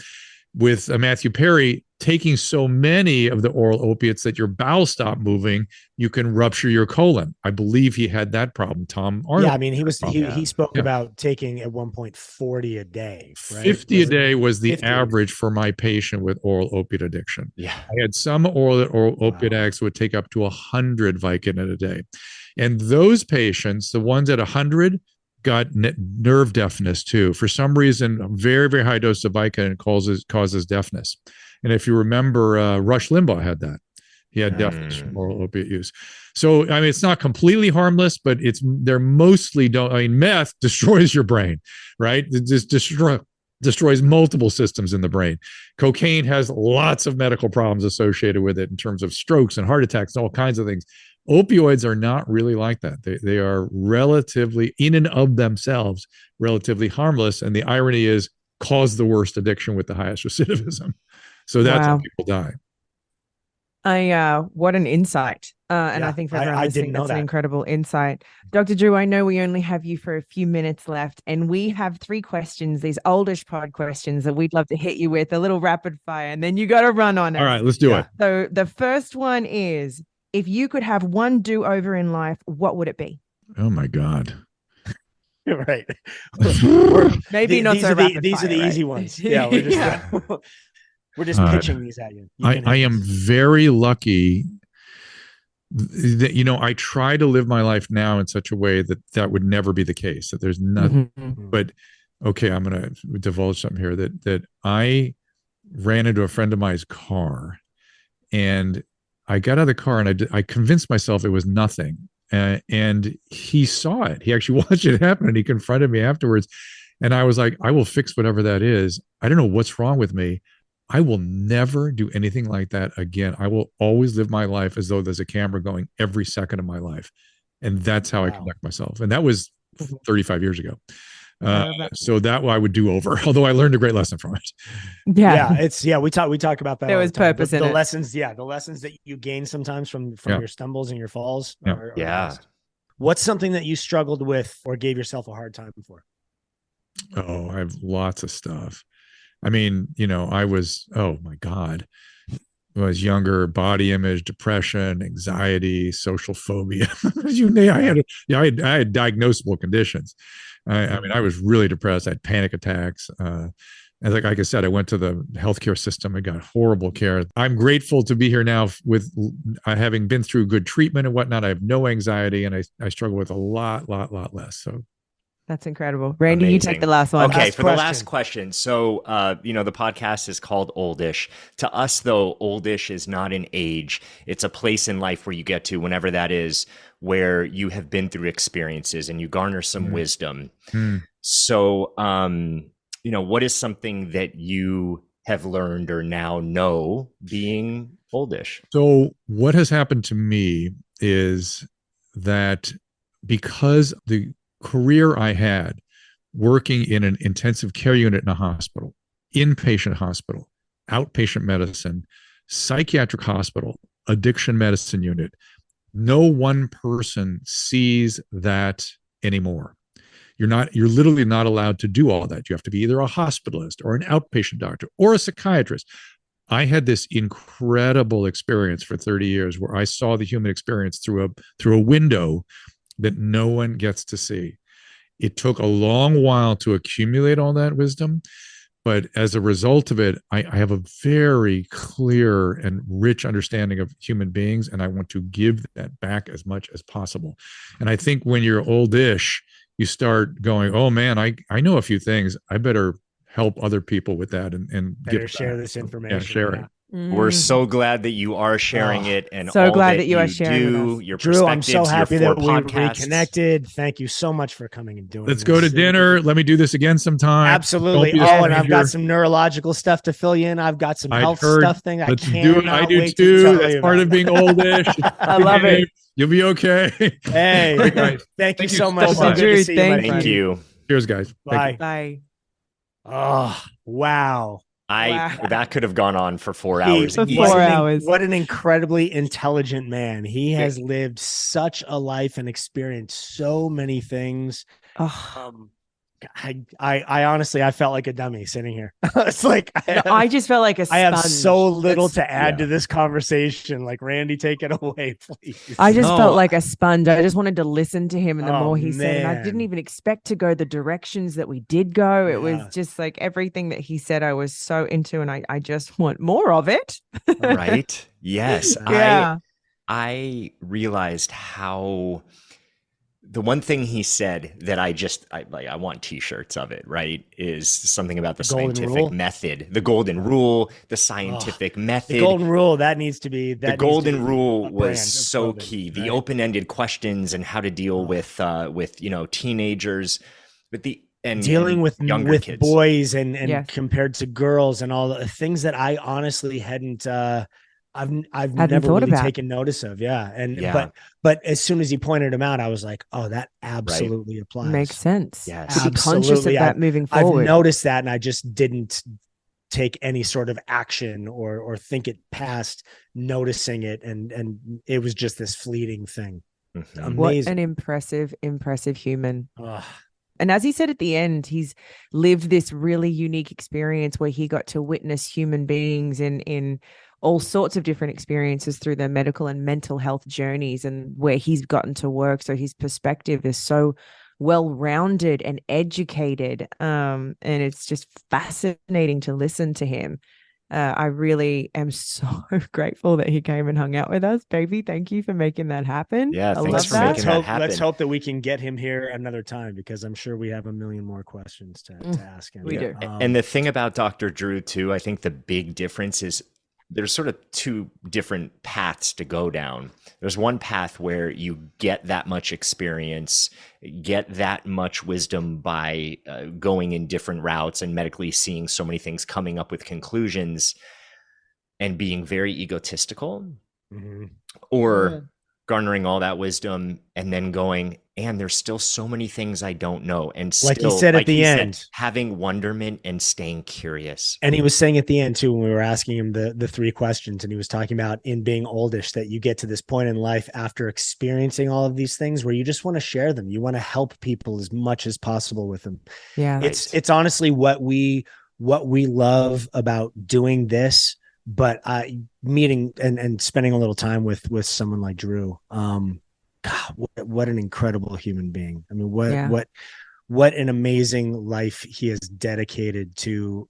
with Matthew Perry, taking so many of the oral opiates that your bowels stop moving, you can rupture your colon. I believe he had that problem. Tom Arnold. Yeah, I mean, he spoke about taking at one point 40 a day, right? 50 a day was the average for my patient with oral opiate addiction. Yeah. I had some oral opiate addicts would take up to 100 Vicodin in a day. And those patients, the ones at 100, got nerve deafness too. For some reason, a very, very high dose of Vicodin causes deafness. And if you remember, Rush Limbaugh had that. He had deafness from oral opiate use. So, I mean, it's not completely harmless, but they're mostly don't. I mean, meth destroys your brain, right? It just destroys multiple systems in the brain. Cocaine has lots of medical problems associated with it in terms of strokes and heart attacks and all kinds of things. Opioids are not really like that. They are relatively, in and of themselves, relatively harmless. And the irony is, cause the worst addiction with the highest recidivism. So that's how people die. What an insight. And I think for everyone listening, that's an incredible insight. Dr. Drew, I know we only have you for a few minutes left, and we have 3 questions, these oldish pod questions that we'd love to hit you with, a little rapid fire, and then you got to run on it. All right, let's do it. So the first one is, if you could have one do-over in life, what would it be? Oh my God. Right. Maybe not so rapid these fire, are the easy ones. Yeah, we're just pitching these at you. I am very lucky that, I try to live my life now in such a way that would never be the case, that there's nothing, but okay, I'm going to divulge something here that I ran into a friend of mine's car, and I got out of the car and I convinced myself it was nothing. And he saw it. He actually watched it happen, and he confronted me afterwards. And I was like, I will fix whatever that is. I don't know what's wrong with me. I will never do anything like that again. I will always live my life as though there's a camera going every second of my life. And that's how I conduct myself. And that was 35 years ago. So that I would do over, although I learned a great lesson from it. We talk about that. There was purpose in the it. Lessons. Yeah. The lessons that you gain sometimes from your stumbles and your falls. What's something that you struggled with or gave yourself a hard time for? Oh, I have lots of stuff. I mean, I was, oh my God, when I was younger, body image, depression, anxiety, social phobia. I had diagnosable conditions. I mean, I was really depressed. I had panic attacks. And like I said, I went to the healthcare system and got horrible care. I'm grateful to be here now with having been through good treatment and whatnot. I have no anxiety, and I struggle with a lot less. So that's incredible. Randy, you take the last one. Okay, the last question. So, the podcast is called Oldish. To us, though, Oldish is not an age. It's a place in life where you get to, whenever that is, where you have been through experiences and you garner some wisdom. So, what is something that you have learned or now know being oldish? So what has happened to me is that because the career I had working in an intensive care unit in a hospital, inpatient hospital, outpatient medicine, psychiatric hospital, addiction medicine unit, no one person sees that anymore. You're literally not allowed to do all that. You have to be either a hospitalist or an outpatient doctor or a psychiatrist. I had this incredible experience for 30 years where I saw the human experience through a window that no one gets to see. It took a long while to accumulate all that wisdom, but as a result of it, I have a very clear and rich understanding of human beings, and I want to give that back as much as possible. And I think when you're oldish, you start going, oh man, I know a few things. I better help other people with that and better share this information. Yeah, share it. We're so glad that you are sharing it, and so all glad that you are sharing with us. Your Drew, I'm so happy that we podcasts. reconnected. Thank you so much for coming and doing. Let's go to dinner. Let me do this again sometime. Absolutely. Oh, and I've got some neurological stuff to fill you in. I've got some health stuff thing. I can't. I do too. That's part of being oldish. I love it. You'll be okay. Hey, guys. Thank you so much. Drew, thank you. Cheers, guys. Bye. Bye. Oh, wow. That could have gone on for 4 hours. For 4 hours. What an incredibly intelligent man. He has lived such a life and experienced so many things. I honestly, I felt like a dummy sitting here. It's like I just felt like a sponge. I have so little to add to this conversation. Like, Randy, take it away, please. I just felt like a sponge. I just wanted to listen to him, and the more he said, and I man. didn't even expect to go the directions that we did go. It was just like everything that he said I was so into, and I just want more of it. Right? Yes. Yeah. I realized how the one thing he said that I want t-shirts of it, right, is something about the scientific method, the golden rule, the scientific method. The golden rule, that needs to be the golden rule was so key. The open-ended questions and how to deal with teenagers, dealing with younger kids, boys and compared to girls, and all the things that I honestly hadn't I've never really taken notice of. But as soon as he pointed them out, I was like, oh, that absolutely applies. Makes sense. Yes. To be conscious of that moving forward. I've noticed that, and I just didn't take any sort of action or think it past noticing it. And it was just this fleeting thing. Mm-hmm. What an impressive human. And as he said at the end, he's lived this really unique experience where he got to witness human beings in all sorts of different experiences through their medical and mental health journeys, and where he's gotten to work. So his perspective is so well-rounded and educated. And it's just fascinating to listen to him. I really am so grateful that he came and hung out with us, baby. Thank you for making that happen. Yeah, thanks for making that happen. Let's hope that we can get him here another time, because I'm sure we have a million more questions to ask him. We do. And the thing about Dr. Drew too, I think the big difference is there's sort of two different paths to go down. There's one path where you get that much experience, get that much wisdom by going in different routes and medically seeing so many things, coming up with conclusions and being very egotistical, or garnering all that wisdom and then going, and there's still so many things I don't know. And still, like he said at the end, having wonderment and staying curious. And he was saying at the end too, when we were asking him the three questions, and he was talking about in being oldish, that you get to this point in life after experiencing all of these things where you just want to share them. You want to help people as much as possible with them. Yeah. It's honestly what we love about doing this. But meeting and spending a little time with someone like Drew, God, what an incredible human being. I mean, what an amazing life he has dedicated to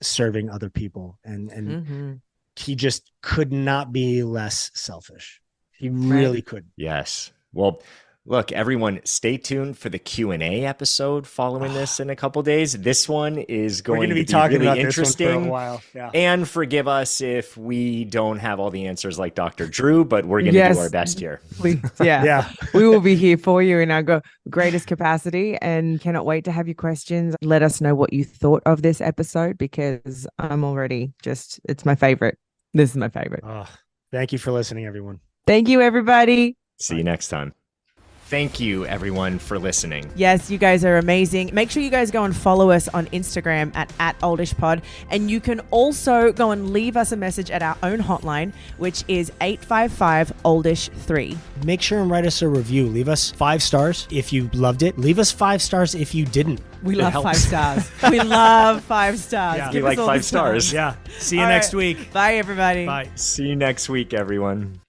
serving other people. And he just could not be less selfish. He really could. Yes. Well, look, everyone, stay tuned for the Q&A episode following this in a couple days. This one is going to be talking really about interesting. This one for a while. Yeah. And forgive us if we don't have all the answers like Dr. Drew, but we're going to do our best here. We will be here for you in our greatest capacity, and cannot wait to have your questions. Let us know what you thought of this episode, because I'm already it's my favorite. This is my favorite. Thank you for listening, everyone. Thank you, everybody. See you next time. Thank you, everyone, for listening. Yes, you guys are amazing. Make sure you guys go and follow us on Instagram at oldishpod. And you can also go and leave us a message at our own hotline, which is 855-OLDISH-3. Make sure and write us a review. Leave us 5 stars if you loved it. Leave us 5 stars if you didn't. We love 5 stars. We love 5 stars. Yeah. We like 5 stars. Yeah. See you next week. Bye, everybody. Bye. See you next week, everyone.